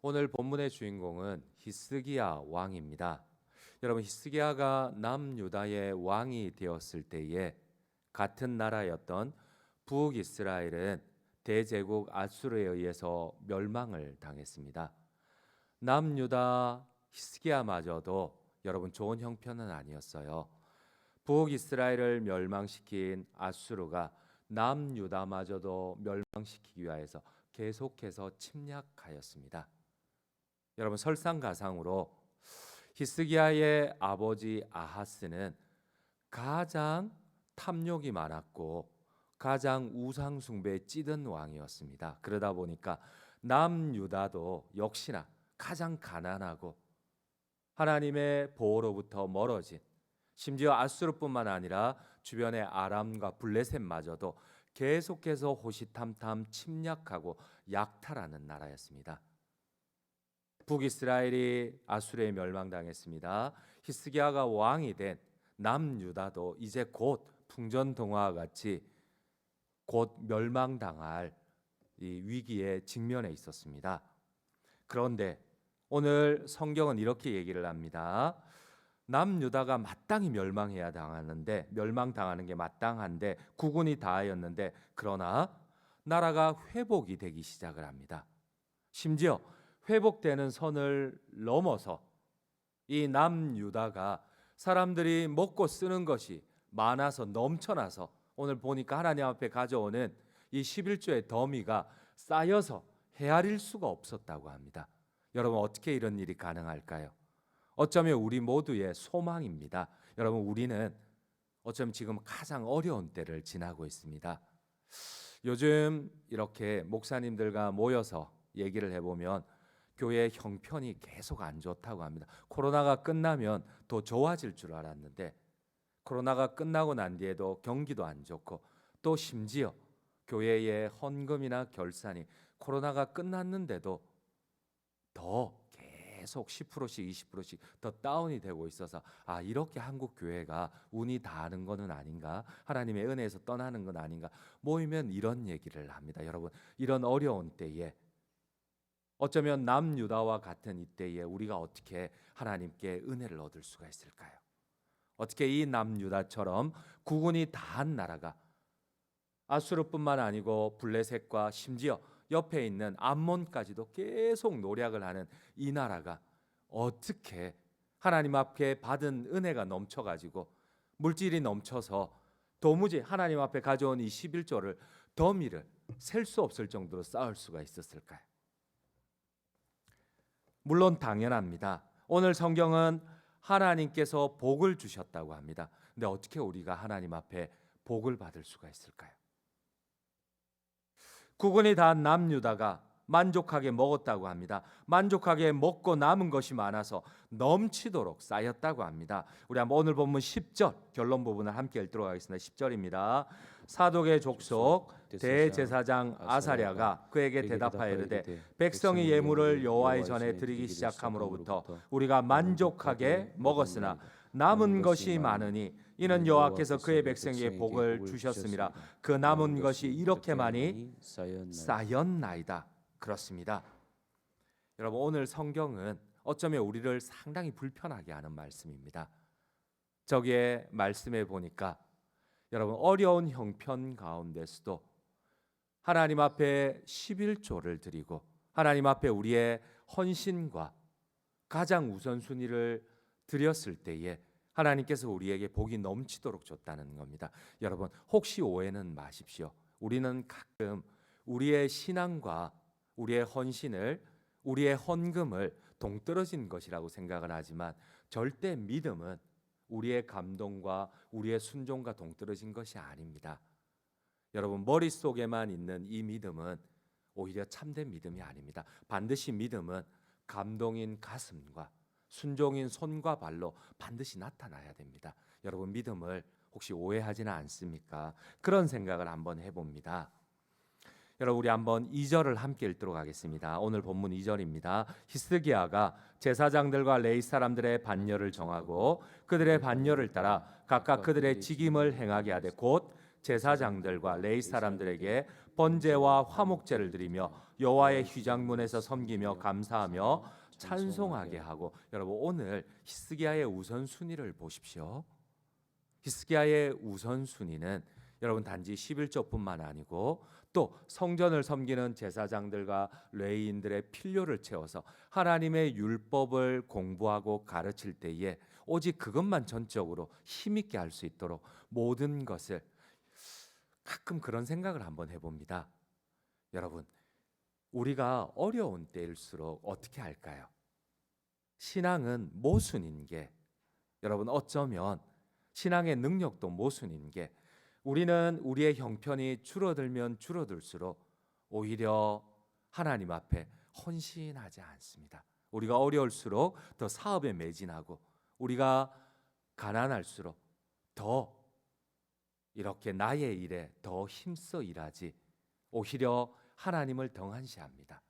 오늘 본문의 주인공은 히스기야 왕입니다. 여러분, 히스기야가 남유다의 왕이 되었을 때에 같은 나라였던 북이스라엘은 대제국 아수르에 의해서 멸망을 당했습니다. 남유다 히스기야마저도 여러분 좋은 형편은 아니었어요. 북이스라엘을 멸망시킨 아수르가 남유다마저도 멸망시키기 위하여서 계속해서 침략하였습니다. 여러분, 설상가상으로 히스기야의 아버지 아하스는 가장 탐욕이 많았고 가장 우상 숭배에 찌든 왕이었습니다. 그러다 보니까 남유다도 역시나 가장 가난하고 하나님의 보호로부터 멀어진, 심지어 아수르뿐만 아니라 주변의 아람과 블레셋마저도 계속해서 호시탐탐 침략하고 약탈하는 나라였습니다. 북이스라엘이 아수르에 멸망당했습니다. 히스기야가 왕이 된 남유다도 이제 곧 풍전등화와 같이 곧 멸망당할 이 위기에 직면해 있었습니다. 그런데 오늘 성경은 이렇게 얘기를 합니다. 남유다가 마땅히 멸망당하는 게 마땅한데 국운이 다하였는데, 그러나 나라가 회복이 되기 시작을 합니다. 심지어 회복되는 선을 넘어서 이 남유다가 사람들이 먹고 쓰는 것이 많아서 넘쳐나서 오늘 보니까 하나님 앞에 가져오는 이 11조의 더미가 쌓여서 헤아릴 수가 없었다고 합니다. 여러분, 어떻게 이런 일이 가능할까요? 어쩌면 우리 모두의 소망입니다. 여러분, 우리는 어쩌면 지금 가장 어려운 때를 지나고 있습니다. 요즘 이렇게 목사님들과 모여서 얘기를 해보면 교회의 형편이 계속 안 좋다고 합니다. 코로나가 끝나면 더 좋아질 줄 알았는데 코로나가 끝나고 난 뒤에도 경기도 안 좋고, 또 심지어 교회의 헌금이나 결산이 코로나가 끝났는데도 더 계속 10%씩 20%씩 더 다운이 되고 있어서 이렇게 한국 교회가 운이 다하는 것은 아닌가, 하나님의 은혜에서 떠나는 건 아닌가, 모이면 이런 얘기를 합니다. 여러분, 이런 어려운 때에 어쩌면 남유다와 같은 이때에 우리가 어떻게 하나님께 은혜를 얻을 수가 있을까요? 어떻게 이 남유다처럼 국운이 다한 나라가, 아수르뿐만 아니고 블레셋과 심지어 옆에 있는 암몬까지도 계속 노략을 하는 이 나라가 어떻게 하나님 앞에 받은 은혜가 넘쳐가지고 물질이 넘쳐서 도무지 하나님 앞에 가져온 이 11조를 더미를 셀 수 없을 정도로 쌓을 수가 있었을까요? 물론 당연합니다. 오늘 성경은 하나님께서 복을 주셨다고 합니다. 근데 어떻게 우리가 하나님 앞에 복을 받을 수가 있을까요? 국운이 다한 남유다가 만족하게 먹었다고 합니다. 만족하게 먹고 남은 것이 많아서 넘치도록 쌓였다고 합니다. 우리 한번 오늘 본문 10절 결론 부분을 함께 읽도록 하겠습니다. 10절입니다. 사독의 족속 대제사장 아사랴가 그에게 대답하여 이르되 백성이 예물을 여호와의 전에 드리기 시작함으로부터 우리가 만족하게 먹었으나 남은 것이 많으니 이는 여호와께서 그의 백성에게 복을 주셨음이라. 그 남은 것이 이렇게 많이 쌓였나이다. 그렇습니다. 여러분, 오늘 성경은 어쩌면 우리를 상당히 불편하게 하는 말씀입니다. 저기에 말씀해 보니까 여러분, 어려운 형편 가운데서도 하나님 앞에 11조를 드리고 하나님 앞에 우리의 헌신과 가장 우선순위를 드렸을 때에 하나님께서 우리에게 복이 넘치도록 줬다는 겁니다. 여러분, 혹시 오해는 마십시오. 우리는 가끔 우리의 신앙과 우리의 헌신을, 우리의 헌금을 동떨어진 것이라고 생각을 하지만 절대 믿음은 우리의 감동과 우리의 순종과 동떨어진 것이 아닙니다. 여러분, 머릿속에만 있는 이 믿음은 오히려 참된 믿음이 아닙니다. 반드시 믿음은 감동인 가슴과 순종인 손과 발로 반드시 나타나야 됩니다. 여러분, 믿음을 혹시 오해하지는 않습니까? 그런 생각을 한번 해봅니다. 여러분, 우리 한번 2절을 함께 읽도록 하겠습니다. 오늘 본문 2절입니다. 히스기야가 제사장들과 레위 사람들의 반열을 정하고 그들의 반열을 따라 각각 그들의 직임을 행하게 하되 곧 제사장들과 레위 사람들에게 번제와 화목제를 드리며 여호와의 휘장문에서 섬기며 감사하며 찬송하게 하고. 여러분, 오늘 히스기야의 우선순위를 보십시오. 히스기야의 우선순위는 여러분 단지 11조뿐만 아니고 또 성전을 섬기는 제사장들과 레위인들의 필요를 채워서 하나님의 율법을 공부하고 가르칠 때에 오직 그것만 전적으로 힘있게 할 수 있도록 모든 것을, 가끔 그런 생각을 한번 해봅니다. 여러분, 우리가 어려운 때일수록 어떻게 할까요? 신앙은 모순인 게, 여러분, 어쩌면 신앙의 능력도 모순인 게, 우리는 우리의 형편이 줄어들면 줄어들수록 오히려 하나님 앞에 헌신하지 않습니다. 우리가 어려울수록 더 사업에 매진하고, 우리가 가난할수록 더 이렇게 나의 일에 더 힘써 일하지, 오히려 하나님을 등한시합니다.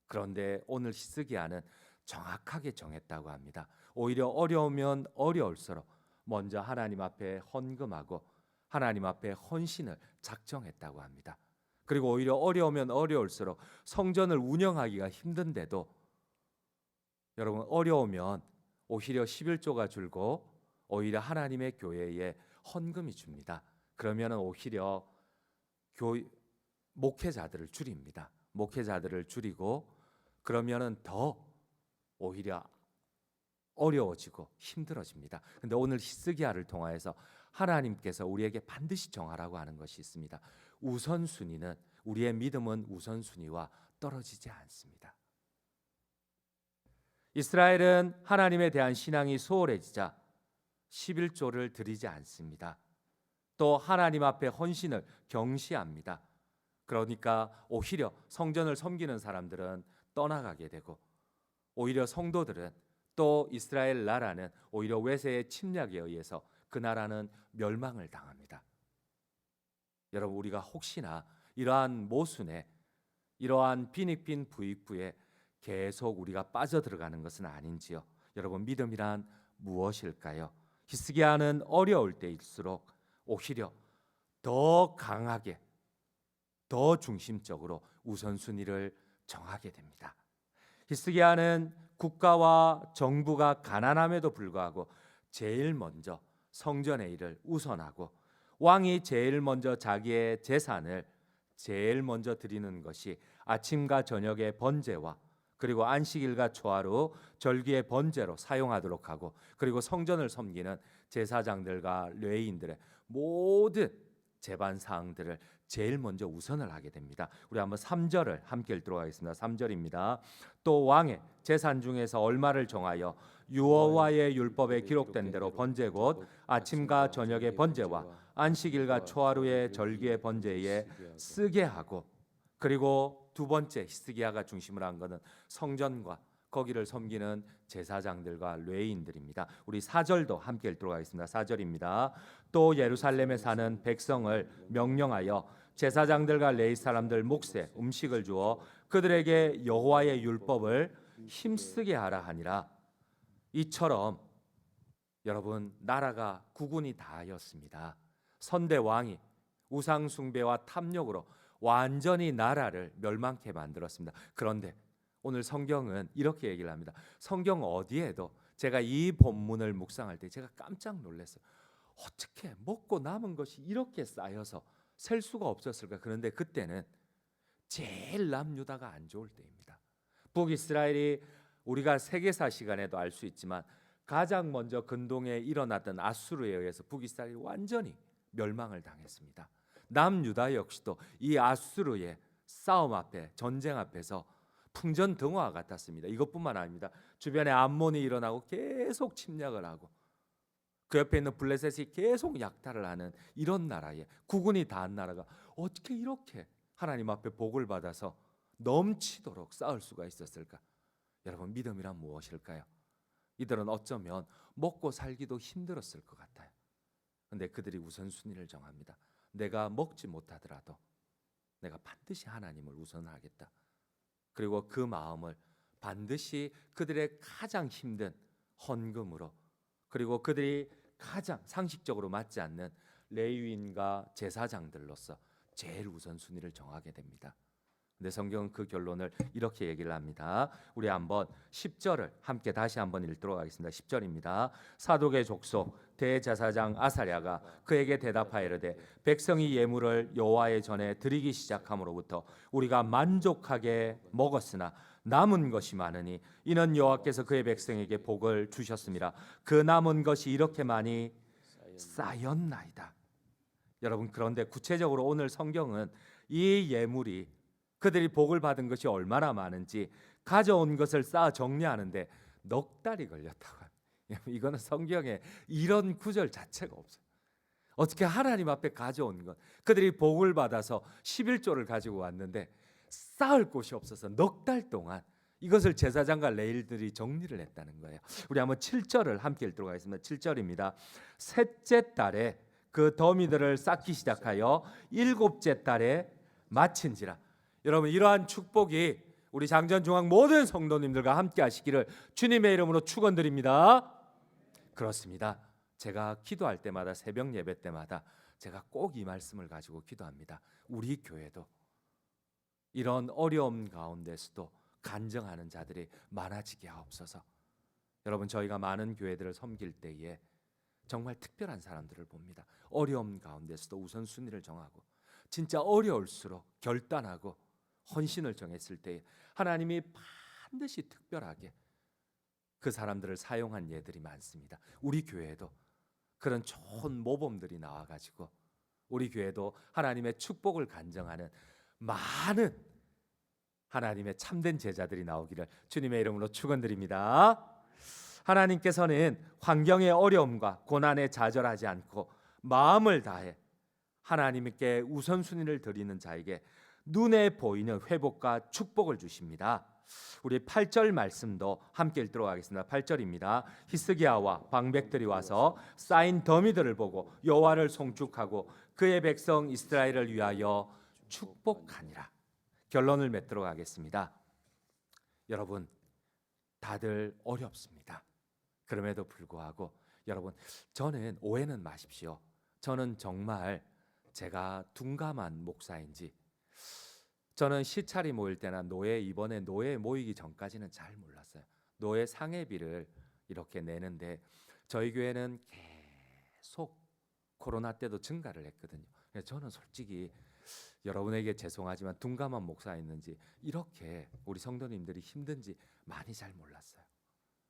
그런데 오늘 히스기야는 정확하게 정했다고 합니다. 오히려 어려우면 어려울수록 먼저 하나님 앞에 헌금하고 하나님 앞에 헌신을 작정했다고 합니다. 그리고 오히려 어려우면 어려울수록 성전을 운영하기가 힘든데도, 여러분, 어려우면 오히려 11조가 줄고 오히려 하나님의 교회에 헌금이 줍니다. 그러면 오히려 목회자들을 줄입니다. 목회자들을 줄이고, 그러면은 더 오히려 어려워지고 힘들어집니다. 근데 오늘 히스기야를 통하여서 하나님께서 우리에게 반드시 정하라고 하는 것이 있습니다. 우선순위는, 우리의 믿음은 우선순위와 떨어지지 않습니다. 이스라엘은 하나님에 대한 신앙이 소홀해지자 11조를 드리지 않습니다. 또 하나님 앞에 헌신을 경시합니다. 그러니까 오히려 성전을 섬기는 사람들은 떠나가게 되고, 오히려 성도들은, 또 이스라엘 나라는 오히려 외세의 침략에 의해서 그 나라는 멸망을 당합니다. 여러분, 우리가 혹시나 이러한 모순에, 이러한 빈익빈 부익부에 계속 우리가 빠져들어가는 것은 아닌지요? 여러분, 믿음이란 무엇일까요? 히스기야는 어려울 때일수록 오히려 더 강하게, 더 중심적으로 우선순위를 정하게 됩니다. 히스기야는 국가와 정부가 가난함에도 불구하고 제일 먼저 성전의 일을 우선하고, 왕이 제일 먼저 자기의 재산을 제일 먼저 드리는 것이 아침과 저녁의 번제와 그리고 안식일과 초하루 절기의 번제로 사용하도록 하고, 그리고 성전을 섬기는 제사장들과 레위인들의 모든 제반 사항들을 제일 먼저 우선을 하게 됩니다. 우리 한번 3절을 함께 읽도록 하겠습니다. 3절입니다. 또 왕의 재산 중에서 얼마를 정하여 여호와의 율법에 기록된 대로 번제 곧 아침과 저녁의 번제와 안식일과 초하루의 절기의 번제에 쓰게 하고, 그리고 두 번째 히스기야가 중심을 한 것은 성전과 거기를 섬기는 제사장들과 레위인들입니다. 우리 4절도 함께 읽도록 하겠습니다. 4절입니다. 또 예루살렘에 사는 백성을 명령하여 제사장들과 레위 사람들 몫에 음식을 주어 그들에게 여호와의 율법을 힘쓰게 하라 하니라. 이처럼 여러분, 나라가 국운이 다하였습니다. 선대 왕이 우상 숭배와 탐욕으로 완전히 나라를 멸망케 만들었습니다. 그런데 오늘 성경은 이렇게 얘기를 합니다. 성경 어디에도, 제가 이 본문을 묵상할 때 제가 깜짝 놀랐어요. 어떻게 먹고 남은 것이 이렇게 쌓여서 셀 수가 없었을까? 그런데 그때는 제일 남유다가 안 좋을 때입니다. 북이스라엘이, 우리가 세계사 시간에도 알 수 있지만 가장 먼저 근동에 일어났던 아수르에 의해서 북이스라엘이 완전히 멸망을 당했습니다. 남유다 역시도 이 아수르의 싸움 앞에, 전쟁 앞에서 풍전등화와 같았습니다. 이것뿐만 아닙니다. 주변에 암몬이 일어나고 계속 침략을 하고, 그 옆에 있는 블레셋이 계속 약탈을 하는 이런 나라에, 국운이 다한 나라가 어떻게 이렇게 하나님 앞에 복을 받아서 넘치도록 쌓을 수가 있었을까? 여러분, 믿음이란 무엇일까요? 이들은 어쩌면 먹고 살기도 힘들었을 것 같아요. 그런데 그들이 우선순위를 정합니다. 내가 먹지 못하더라도 내가 반드시 하나님을 우선하겠다. 그리고 그 마음을 반드시 그들의 가장 힘든 헌금으로, 그리고 그들이 가장 상식적으로 맞지 않는 레위인과 제사장들로서 제일 우선순위를 정하게 됩니다. 근데 성경은 그 결론을 이렇게 얘기를 합니다. 우리 한번 10절을 함께 다시 한번 읽도록 하겠습니다. 10절입니다. 사독의 족속 대제사장 아사랴가 그에게 대답하여 이르되 백성이 예물을 여호와의 전에 드리기 시작함으로부터 우리가 만족하게 먹었으나 남은 것이 많으니 이는 여호와께서 그의 백성에게 복을 주셨습니다. 그 남은 것이 이렇게 많이 쌓였나이다. 여러분, 그런데 구체적으로 오늘 성경은 이 예물이 그들이 복을 받은 것이 얼마나 많은지 가져온 것을 쌓아 정리하는데 넉 달이 걸렸다고 합니다. 이거는 성경에 이런 구절 자체가 없어요. 어떻게 하나님 앞에 가져온 것, 그들이 복을 받아서 11조를 가지고 왔는데 쌓을 곳이 없어서 넉 달 동안 이것을 제사장과 레위인들이 정리를 했다는 거예요. 우리 한번 7절을 함께 읽도록 하겠습니다. 7절입니다. 셋째 달에 그 더미들을 쌓기 시작하여 일곱째 달에 마친지라. 여러분, 이러한 축복이 우리 장전중앙 모든 성도님들과 함께 하시기를 주님의 이름으로 축원드립니다. 그렇습니다. 제가 기도할 때마다, 새벽 예배 때마다 제가 꼭 이 말씀을 가지고 기도합니다. 우리 교회도 이런 어려움 가운데서도 간증하는 자들이 많아지게 하옵소서. 여러분, 저희가 많은 교회들을 섬길 때에 정말 특별한 사람들을 봅니다. 어려움 가운데서도 우선순위를 정하고 진짜 어려울수록 결단하고 헌신을 정했을 때 하나님이 반드시 특별하게 그 사람들을 사용한 예들이 많습니다. 우리 교회에도 그런 좋은 모범들이 나와가지고 우리 교회도 하나님의 축복을 간증하는 많은 하나님의 참된 제자들이 나오기를 주님의 이름으로 축원드립니다. 하나님께서는 환경의 어려움과 고난에 좌절하지 않고 마음을 다해 하나님께 우선순위를 드리는 자에게 눈에 보이는 회복과 축복을 주십니다. 우리 8절 말씀도 함께 읽도록 하겠습니다. 8절입니다. 히스기야와 방백들이 와서 쌓인 더미들을 보고 여호와를 송축하고 그의 백성 이스라엘을 위하여 축복하니라. 결론을 맺도록 하겠습니다. 여러분, 다들 어렵습니다. 그럼에도 불구하고 여러분, 저는 오해는 마십시오. 저는 정말 제가 둔감한 목사인지, 저는 시찰이 모일 때나 이번에 노예 모이기 전까지는 잘 몰랐어요. 노예 상해비를 이렇게 내는데 저희 교회는 계속 코로나 때도 증가를 했거든요. 저는 솔직히 여러분에게 죄송하지만 둔감한 목사였는지 이렇게 우리 성도님들이 힘든지 많이 잘 몰랐어요.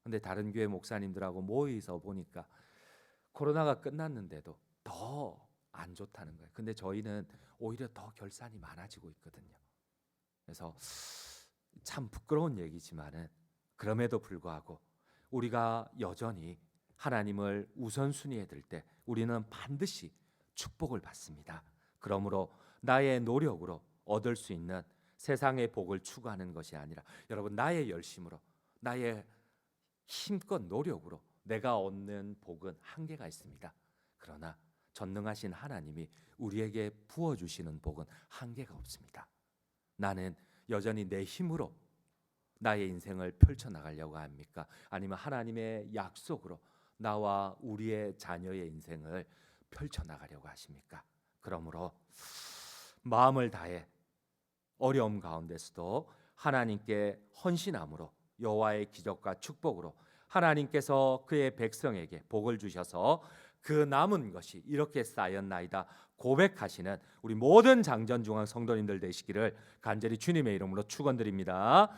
근데 다른 교회 목사님들하고 모여서 보니까 코로나가 끝났는데도 더 안 좋다는 거예요. 근데 저희는 오히려 더 결산이 많아지고 있거든요. 그래서 참 부끄러운 얘기지만은 그럼에도 불구하고 우리가 여전히 하나님을 우선순위에 들 때 우리는 반드시 축복을 받습니다. 그러므로 나의 노력으로 얻을 수 있는 세상의 복을 추구하는 것이 아니라 여러분, 나의 열심으로, 나의 힘껏 노력으로 내가 얻는 복은 한계가 있습니다. 그러나 전능하신 하나님이 우리에게 부어주시는 복은 한계가 없습니다. 나는 여전히 내 힘으로 나의 인생을 펼쳐나가려고 합니까? 아니면 하나님의 약속으로 나와 우리의 자녀의 인생을 펼쳐나가려고 하십니까? 그러므로 마음을 다해 어려움 가운데서도 하나님께 헌신함으로 여호와의 기적과 축복으로 하나님께서 그의 백성에게 복을 주셔서 그 남은 것이 이렇게 쌓였나이다 고백하시는 우리 모든 장전중앙 성도님들 되시기를 간절히 주님의 이름으로 축원드립니다.